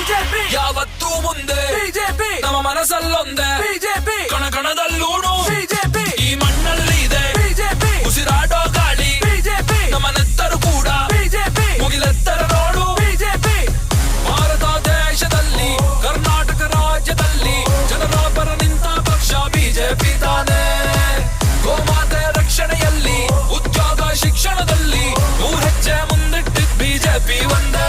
BJP ಯಾವತ್ತೂ ಮುಂದೆ BJP ನಮ್ಮ ಮನಸ್ಸಲ್ಲೊಂದೇ ಬಿಜೆಪಿ ಕಣಕಣದಲ್ಲೂನು ಬಿಜೆಪಿ ಈ ಮಣ್ಣಲ್ಲಿ ಇದೆ ಬಿಜೆಪಿ ಉಸಿರಾಡೋ ಗಾಳಿ ಬಿಜೆಪಿ ನಮ್ಮ ನೆತ್ತರು ಕೂಡ ಬಿಜೆಪಿ ಮುಗಿಲೆತ್ತರ ನೋಡು ಬಿಜೆಪಿ ಭಾರತ ದೇಶದಲ್ಲಿ ಕರ್ನಾಟಕ ರಾಜ್ಯದಲ್ಲಿ ಜನರ ಪರ ನಿಂತ ಪಕ್ಷ ಬಿಜೆಪಿ ತಾನೇ ಗೋಮಾತೆ ರಕ್ಷಣೆಯಲ್ಲಿ ಉದ್ಯೋಗ ಶಿಕ್ಷಣದಲ್ಲಿ 3 ಹೆಜ್ಜೆ ಮುಂದಿಟ್ಟಿದ್ ಬಿಜೆಪಿ ಒಂದೇ